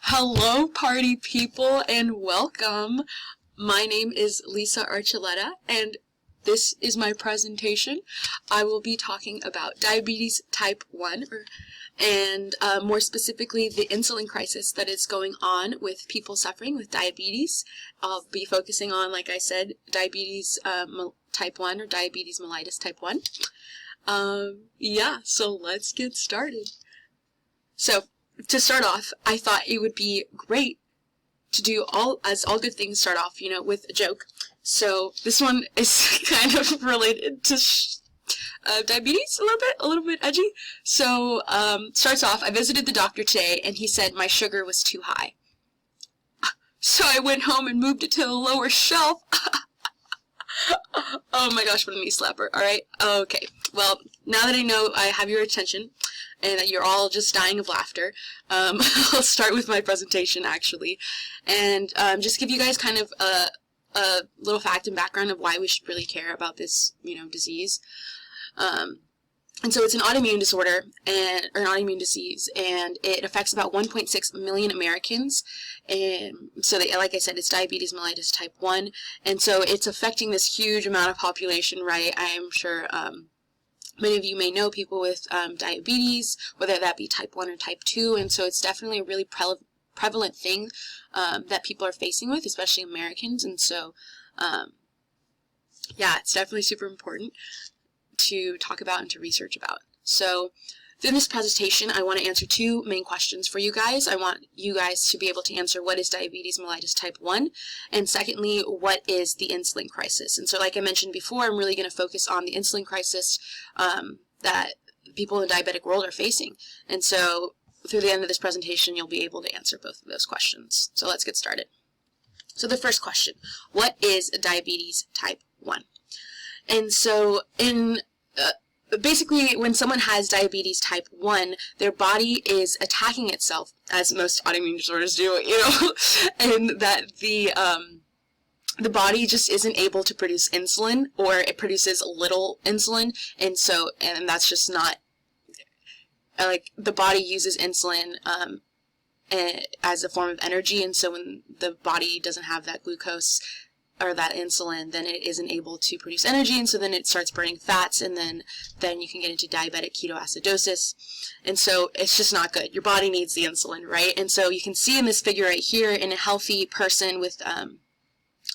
Hello, party people, and welcome. My name is Lisa Archuleta, and this is my presentation. I will be talking about diabetes type 1, and more specifically, the insulin crisis that is going on with people suffering with diabetes. I'll be focusing on, like I said, diabetes type 1 or diabetes mellitus type 1. Yeah, so let's get started. So, to start off, I thought it would be great to do all good things start off, with a joke. So this one is kind of related to diabetes a little bit edgy. So starts off, I visited the doctor today and he said my sugar was too high. So I went home and moved it to the lower shelf. Oh my gosh, what a knee slapper. Alright, okay. Well, now that I know I have your attention, and that you're all just dying of laughter, I'll start with my presentation actually, and just give you guys kind of a little fact and background of why we should really care about this, disease. And so it's an autoimmune disorder, or an autoimmune disease, and it affects about 1.6 million Americans. And so, like I said, it's diabetes mellitus type 1, and so it's affecting this huge amount of population, right? I'm sure many of you may know people with diabetes, whether that be type 1 or type 2, and so it's definitely a really prevalent thing that people are facing with, especially Americans, and so, yeah, it's definitely super important to talk about and to research about. So, in this presentation, I want to answer two main questions for you guys. I want you guys to be able to answer what is diabetes mellitus type 1, and secondly, what is the insulin crisis. And so like I mentioned before, I'm really going to focus on the insulin crisis that people in the diabetic world are facing. And so through the end of this presentation, you'll be able to answer both of those questions. So let's get started. So the first question, what is diabetes type 1? And so basically, when someone has diabetes type 1, their body is attacking itself, as most autoimmune disorders do, and that the body just isn't able to produce insulin, or it produces little insulin, and that's just not, like, the body uses insulin as a form of energy, and so when the body doesn't have that glucose or that insulin, then it isn't able to produce energy, and so then it starts burning fats, and then you can get into diabetic ketoacidosis, and so it's just not good. Your body needs the insulin, right? And so you can see in this figure right here, in a healthy person with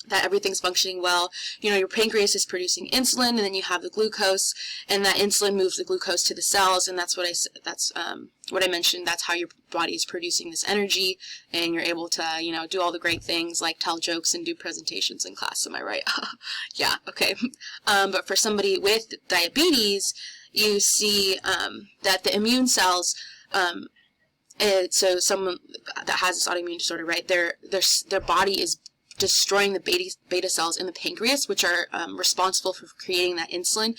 that everything's functioning well, your pancreas is producing insulin, and then you have the glucose, and that insulin moves the glucose to the cells, and that's what I mentioned. That's how your body is producing this energy, and you're able to, do all the great things like tell jokes and do presentations in class. Am I right? Yeah, okay. But for somebody with diabetes, you see that the immune cells, so someone that has this autoimmune disorder, right, their body is destroying the beta cells in the pancreas, which are responsible for creating that insulin,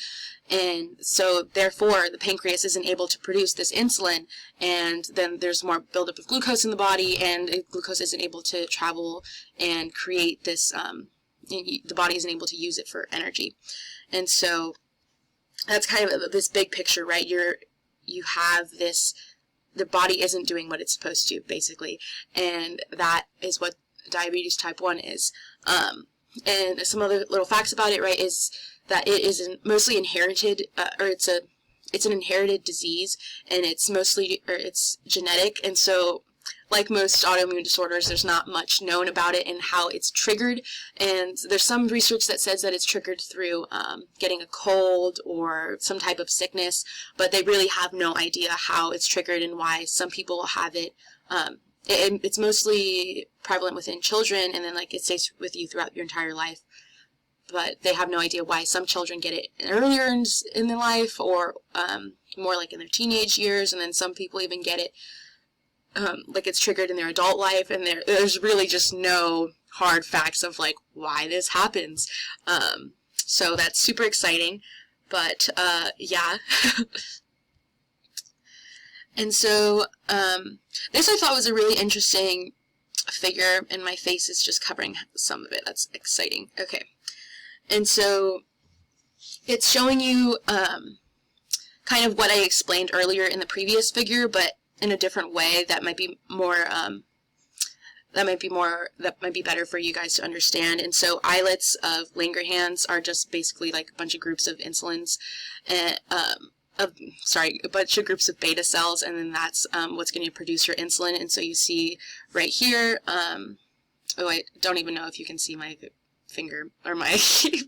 and so therefore the pancreas isn't able to produce this insulin, and then there's more buildup of glucose in the body, and glucose isn't able to travel and create this, the body isn't able to use it for energy. And so that's kind of this big picture, right? You have this, the body isn't doing what it's supposed to, basically, and that is what diabetes type 1 is. And some other little facts about it, right, is that it is mostly inherited, or it's an inherited disease, and it's genetic, and so like most autoimmune disorders, there's not much known about it and how it's triggered, and there's some research that says that it's triggered through getting a cold or some type of sickness, but they really have no idea how it's triggered and why some people have it. It's mostly prevalent within children, and then it stays with you throughout your entire life. But they have no idea why some children get it earlier in their life, or more like in their teenage years, and then some people even get it like it's triggered in their adult life, and there's really just no hard facts of why this happens. So that's super exciting, but yeah. And so this I thought was a really interesting figure, and my face is just covering some of it. That's exciting. Okay. And so it's showing you kind of what I explained earlier in the previous figure, but in a different way that might be more that might be better for you guys to understand. And so islets of Langerhans are just basically like a bunch of groups of insulins, and a bunch of groups of beta cells, and then that's what's going to produce your insulin. And so you see right here, oh, I don't even know if you can see my finger or my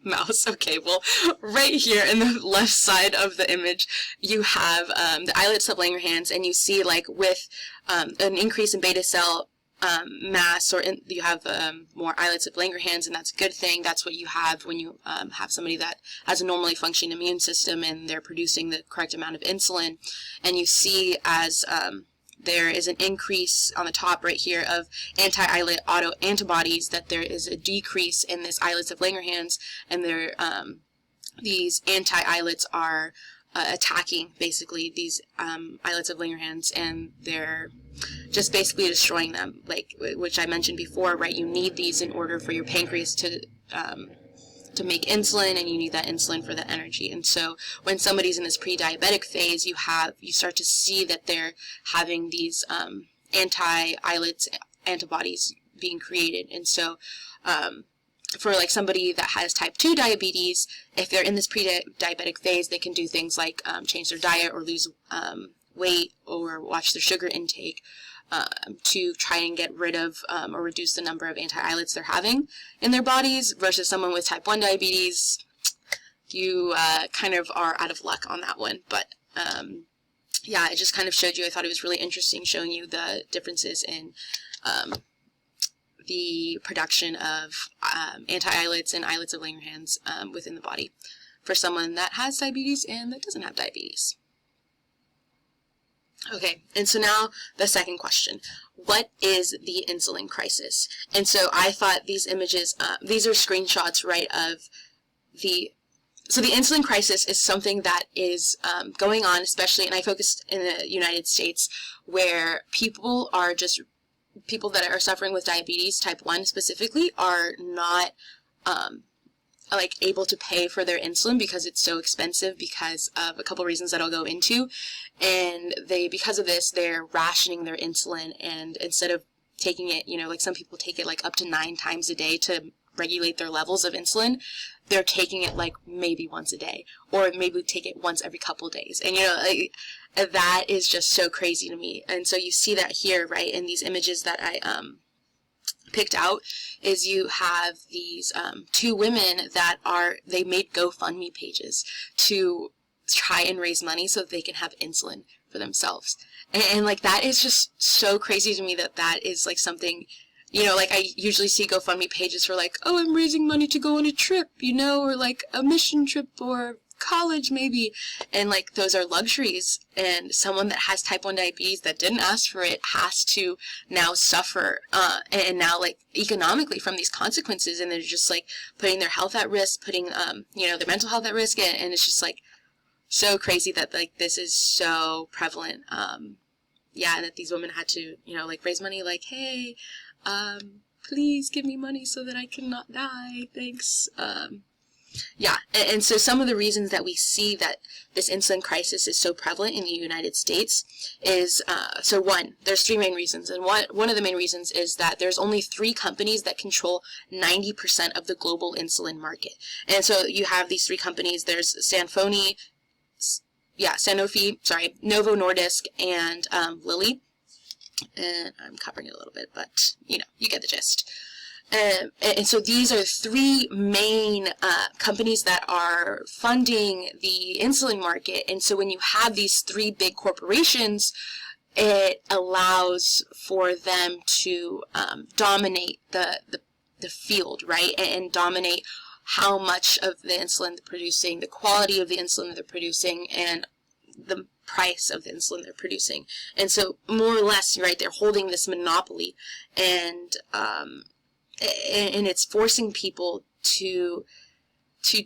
mouse. Okay, well, right here in the left side of the image, you have the islets of Langerhans, and you see like with an increase in beta cell mass, you have more islets of Langerhans, and that's a good thing. That's what you have when you have somebody that has a normally functioning immune system and they're producing the correct amount of insulin. And you see as there is an increase on the top right here of anti-islet autoantibodies, that there is a decrease in this islets of Langerhans, and these anti-islets are attacking basically these islets of Langerhans, and they're just basically destroying them, like which I mentioned before, right? You need these in order for your pancreas to make insulin, and you need that insulin for the energy. And so when somebody's in this pre-diabetic phase, you start to see that they're having these anti-islets antibodies being created. And so for like somebody that has type 2 diabetes, if they're in this pre-diabetic phase, they can do things like change their diet or lose weight or watch their sugar intake to try and get rid of or reduce the number of anti-islets they're having in their bodies, versus someone with type 1 diabetes. You kind of are out of luck on that one. But yeah, I just kind of showed you. I thought it was really interesting showing you the differences in the production of anti-islets and islets of Langerhans within the body for someone that has diabetes and that doesn't have diabetes. Okay, and so now the second question. What is the insulin crisis? And so I thought these images, these are screenshots, right, of so the insulin crisis is something that is going on, especially, and I focused in the United States, where people that are suffering with diabetes, type 1 specifically, are not like able to pay for their insulin because it's so expensive, because of a couple reasons that I'll go into. And because of this, they're rationing their insulin, and instead of taking it, like some people take it like up to 9 times a day to regulate their levels of insulin, they're taking it like maybe once a day, or maybe take it once every couple days. And that is just so crazy to me. And so you see that here, right, in these images that I picked out, is you have these 2 women that they made GoFundMe pages to try and raise money so that they can have insulin for themselves. And like, that is just so crazy to me that is like something, like I usually see GoFundMe pages for like, oh, I'm raising money to go on a trip, or like a mission trip or college maybe, and like those are luxuries, and someone that has type 1 diabetes that didn't ask for it has to now suffer and now like economically from these consequences, and they're just like putting their health at risk, putting their mental health at risk, and it's just like so crazy that like this is so prevalent. Yeah, that these women had to like raise money, like, hey, please give me money so that I cannot die, thanks. Yeah, and so some of the reasons that we see that this insulin crisis is so prevalent in the United States is, so one, there's 3 main reasons, and one of the main reasons is that there's only 3 companies that control 90% of the global insulin market. And so you have these 3 companies. There's Sanofi, Novo Nordisk, and Lilly. And I'm covering it a little bit, but you get the gist. And so these are 3 main companies that are funding the insulin market. And so when you have these 3 big corporations, it allows for them to dominate the field, right? And dominate how much of the insulin they're producing, the quality of the insulin that they're producing, and the price of the insulin they're producing. And so more or less, right, they're holding this monopoly, and it's forcing people to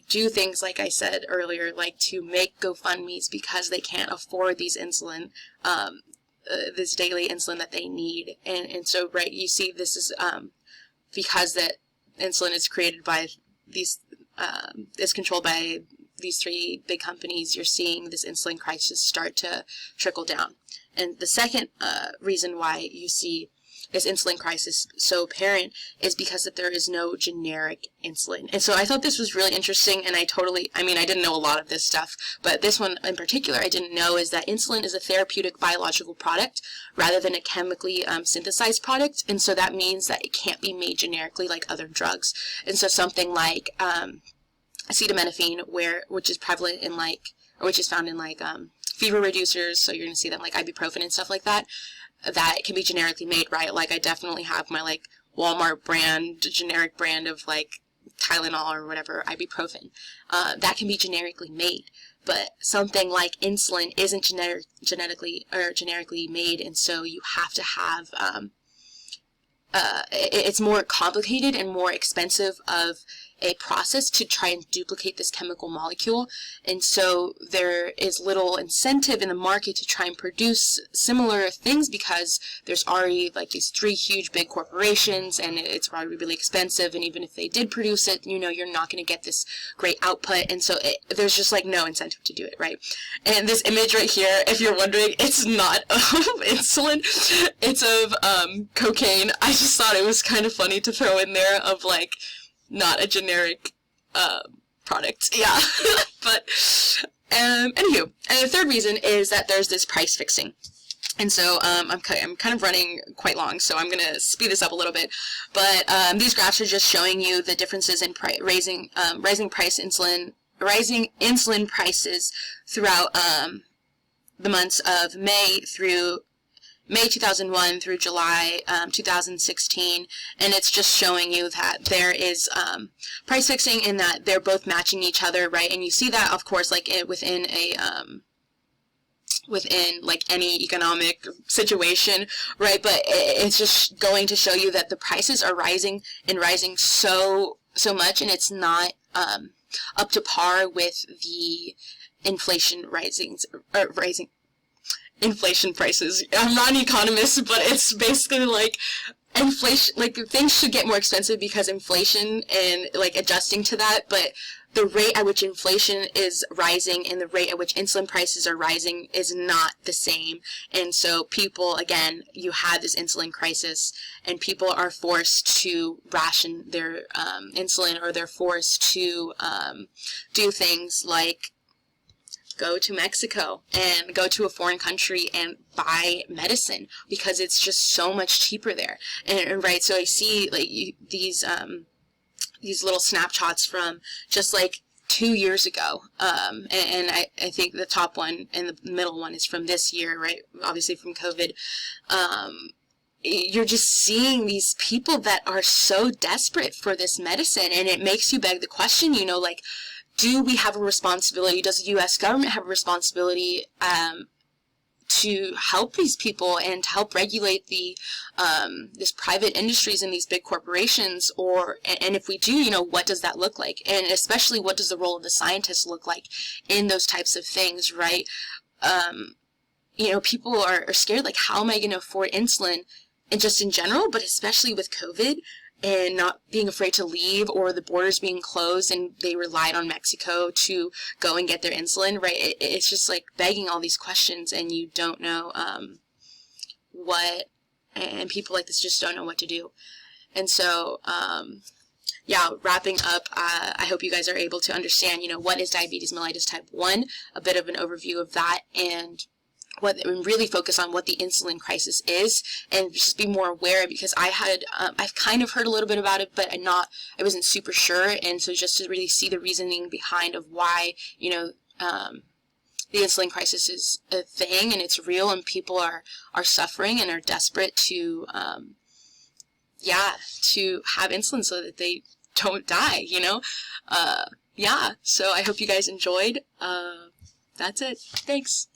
do things, like I said earlier, like to make GoFundMes because they can't afford these insulin, this daily insulin that they need. And so, right, you see this is because that insulin is created by these, is controlled by these 3 big companies, you're seeing this insulin crisis start to trickle down. And the second reason why you see is insulin crisis so apparent is because that there is no generic insulin. And so I thought this was really interesting, and I didn't know a lot of this stuff, but this one in particular I didn't know, is that insulin is a therapeutic biological product rather than a chemically synthesized product, and so that means that it can't be made generically like other drugs. And so something like acetaminophen, which is prevalent in which is found in fever reducers, so you're going to see that like ibuprofen and stuff like that, that can be generically made, right? Like I definitely have my Walmart brand, generic brand of Tylenol or whatever, ibuprofen. That can be generically made. But something like insulin isn't generically made, and so you have to have, it's more complicated and more expensive of a process to try and duplicate this chemical molecule, and so there is little incentive in the market to try and produce similar things because there's already these 3 huge big corporations, and it's probably really expensive, and even if they did produce it, you're not going to get this great output, and so there's just no incentive to do it, right? And this image right here, if you're wondering, it's not of insulin, it's of cocaine. I just thought it was kind of funny to throw in there of not a generic product. Yeah. But anywho, and the third reason is that there's this price fixing. And so I'm kind of running quite long, so I'm going to speed this up a little bit. But these graphs are just showing you the differences in rising insulin prices throughout the months of May 2001 through July 2016, and it's just showing you that there is price fixing in that they're both matching each other, right? And you see that, of course, within any economic situation, right? But it's just going to show you that the prices are rising so much, and it's not up to par with the inflation rising. Inflation prices. I'm not an economist, but it's basically inflation, things should get more expensive because inflation and adjusting to that, but the rate at which inflation is rising and the rate at which insulin prices are rising is not the same. And so people, again, you had this insulin crisis, and people are forced to ration their insulin, or they're forced to do things like go to Mexico and go to a foreign country and buy medicine because it's just so much cheaper there. And right, so I see these little snapshots from just 2 years ago, and I think the top one and the middle one is from this year, right? Obviously from COVID. You're just seeing these people that are so desperate for this medicine, and it makes you beg the question, do we have a responsibility? Does the U.S. government have a responsibility to help these people and to help regulate this private industries and these big corporations? And if we do, what does that look like? And especially, what does the role of the scientists look like in those types of things, right? People are scared, how am I going to afford insulin, and just in general, but especially with COVID, and not being afraid to leave, or the borders being closed and they relied on Mexico to go and get their insulin, right? It's just begging all these questions, and you don't know and people like this just don't know what to do. And so, yeah, wrapping up, I hope you guys are able to understand, what is diabetes mellitus type 1, a bit of an overview of that, and really focus on what the insulin crisis is, and just be more aware, because I've kind of heard a little bit about it, but I wasn't super sure. And so just to really see the reasoning behind of why, the insulin crisis is a thing, and it's real, and people are suffering and are desperate to have insulin so that they don't die, yeah, so I hope you guys enjoyed. That's it. Thanks.